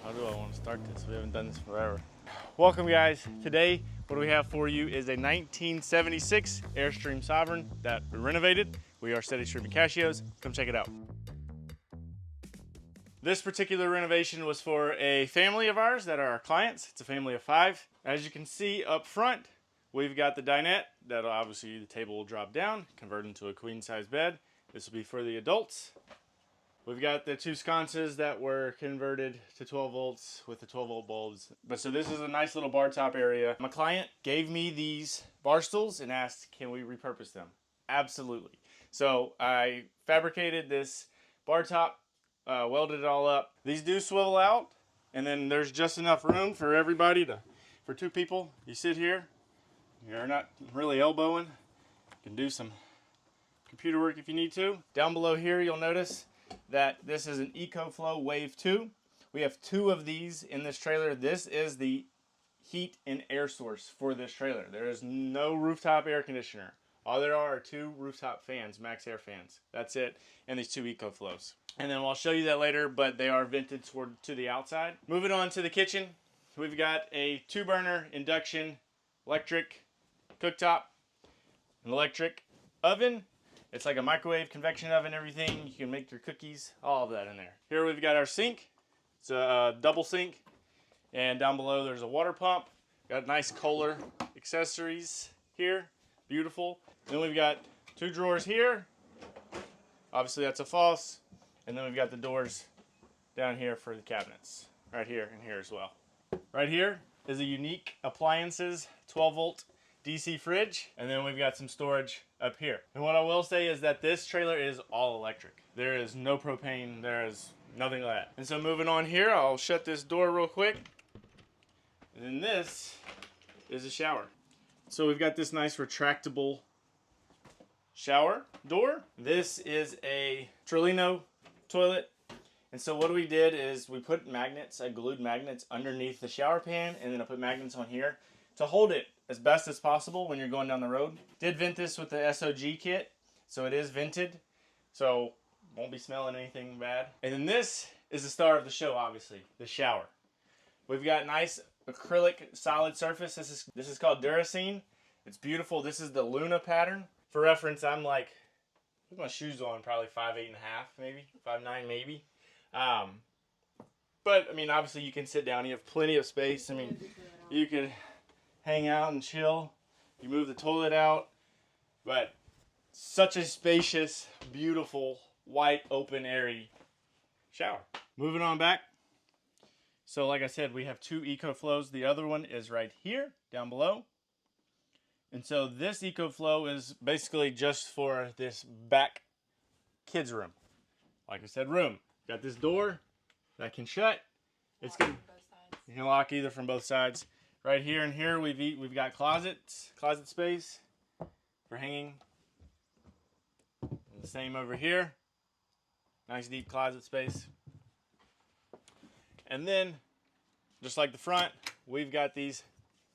How do I want to start this? We haven't done this forever. Welcome guys. Today, what we have for you is a 1976 Airstream Sovereign that we renovated. We are Steady Streaming Cassios. Come check it out. This particular renovation was for a family of ours that are our clients. It's a family of 5. As you can see up front, we've got the dinette that obviously the table will drop down, convert into a queen size bed. This will be for the adults. We've got the 2 sconces that were converted to 12 volts with the 12 volt bulbs. But so this is a nice little bar top area. My client gave me these bar stools and asked, can we repurpose them? Absolutely. So I fabricated this bar top, welded it all up. These do swivel out, and then there's just enough room for everybody for 2 people. You sit here, you're not really elbowing. You can do some computer work if you need to. Down below here, you'll notice that this is an EcoFlow Wave 2. We have 2 of these in this trailer. This is the heat and air source for this trailer. There is no rooftop air conditioner. All there are 2 rooftop fans, max air fans. That's it, and these 2 EcoFlows. And then I'll show you that later, but they are vented to the outside. Moving on to the kitchen, we've got a 2-burner induction electric cooktop, an electric oven. It's like a microwave, convection oven, everything. You can make your cookies, all of that in there. Here we've got our sink. It's a double sink. And down below there's a water pump. Got nice Kohler accessories here. Beautiful. Then we've got 2 drawers here. Obviously that's a false. And then we've got the doors down here for the cabinets. Right here and here as well. Right here is a unique appliances 12 volt DC fridge, and then we've got some storage up here. And what I will say is that this trailer is all electric. There is no propane, there is nothing like that. And so moving on here, I'll shut this door real quick. And then this is a shower. So we've got this nice retractable shower door. This is a Trillino toilet. And so what we did is we put magnets, I glued magnets underneath the shower pan, and then I put magnets on here to hold it as best as possible when you're going down the road. Did vent this with the SOG kit, so it is vented, so won't be smelling anything bad. And then this is the star of the show, obviously, the shower. We've got nice acrylic solid surface. This is called Duracine. It's beautiful. This is the Luna pattern. For reference, I'm like, with my shoes on, probably 5'8.5", maybe 5'9", maybe. But I mean, obviously, you can sit down. You have plenty of space. I mean, you could hang out and chill. You move the toilet out, but such a spacious, beautiful, white, open, airy shower. Moving on back. So like I said, we have 2 EcoFlows. The other one is right here, down below. And so this EcoFlow is basically just for this back kids room. Like I said, room. Got this door that can shut. It's good. You can lock either from both sides. Right here and here we've got closet space for hanging. And the same over here. Nice deep closet space. And then, just like the front, we've got these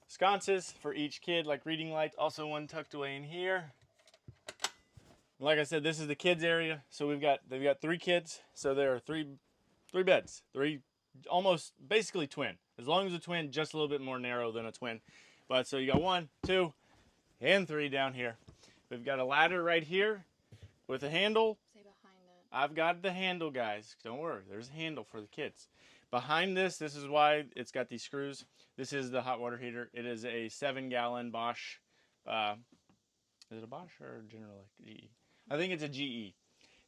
sconces for each kid, like reading lights. Also one tucked away in here. Like I said, this is the kids area. So they've got 3 kids. So there are 3 beds. 3 almost basically twin. As long as a twin, just a little bit more narrow than a twin. But so you got 1, 2, and 3 down here. We've got a ladder right here with a handle. Say behind it. I've got the handle, guys. Don't worry. There's a handle for the kids. Behind this is why it's got these screws. This is the hot water heater. It is a 7-gallon Bosch. Is it a Bosch or a General Electric? GE? I think it's a GE.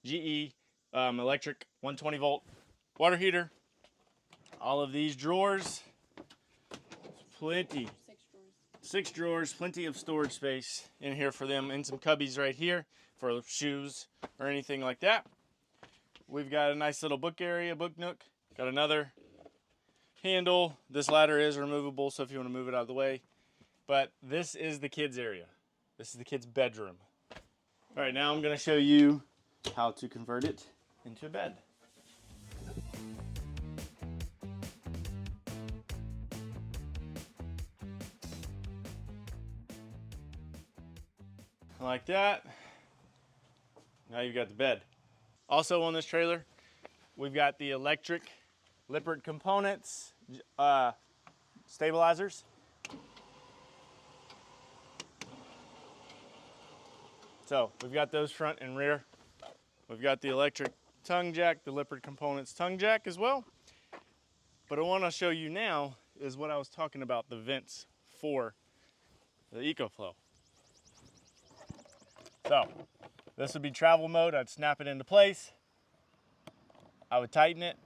GE electric 120 volt water heater. All of these drawers, plenty. 6 drawers, plenty of storage space in here for them, and some cubbies right here for shoes or anything like that. We've got a nice little book area, book nook. Got another handle. This ladder is removable, so if you want to move it out of the way. But this is the kids area. This is the kids' bedroom. All right, now I'm going to show you how to convert it into a bed. Like that. Now you've got the bed. Also on this trailer, we've got the electric Lippert components, stabilizers. So we've got those front and rear. We've got the electric tongue jack, the Lippert components tongue jack as well. But I want to show you now is what I was talking about, the vents for the EcoFlow. So this would be travel mode. I'd snap it into place. I would tighten it,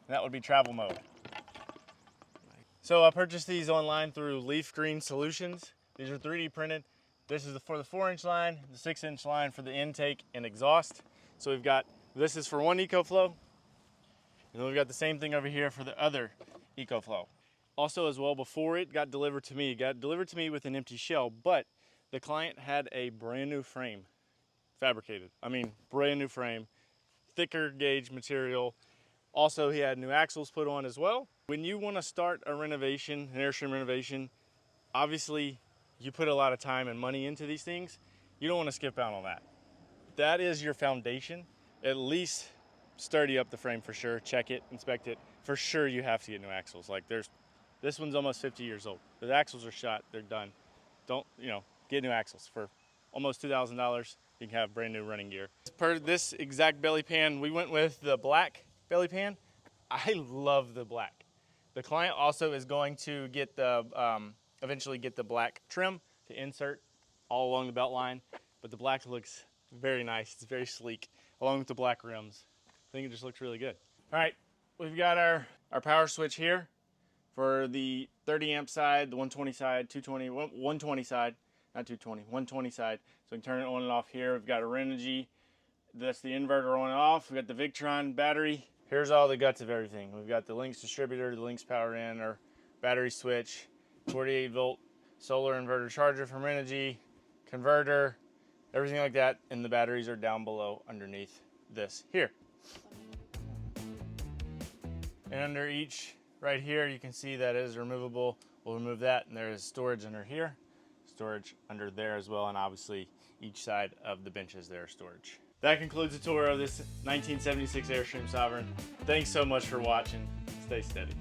and that would be travel mode. So I purchased these online through Leaf Green Solutions. These are 3D printed. This is for the 4-inch line, the 6-inch line for the intake and exhaust. So we've got, this is for one EcoFlow, and then we've got the same thing over here for the other EcoFlow. Also as well, before it got delivered to me, with an empty shell, but the client had a brand new frame fabricated. I mean, brand new frame, thicker gauge material. Also, he had new axles put on as well. When you want to start a renovation, an Airstream renovation, obviously you put a lot of time and money into these things. You don't want to skip out on that. That is your foundation. At least sturdy up the frame for sure. Check it, inspect it. For sure you have to get new axles. Like this one's almost 50 years old. The axles are shot, they're done. Don't, get new axles for almost $2,000. You can have brand new running gear. Per this exact belly pan, we went with the black belly pan. I love the black. The client also is going to get the, eventually get the black trim to insert all along the belt line, but the black looks very nice. It's very sleek, along with the black rims. I think it just looks really good. All right, we've got our power switch here for the 30 amp side, the 120 side, 220, 120 side, not 220, 120 side. So we can turn it on and off here. We've got a Renogy, that's the inverter on and off. We've got the Victron battery. Here's all the guts of everything. We've got the Lynx distributor, the Lynx power in, our battery switch, 48 volt solar inverter charger from Renogy, converter, everything like that, and the batteries are down below underneath this here. And under each right here, you can see that is removable. We'll remove that, and there is storage under here, storage under there as well, and obviously each side of the benches there is storage. That concludes the tour of this 1976 Airstream Sovereign. Thanks so much for watching. Stay steady.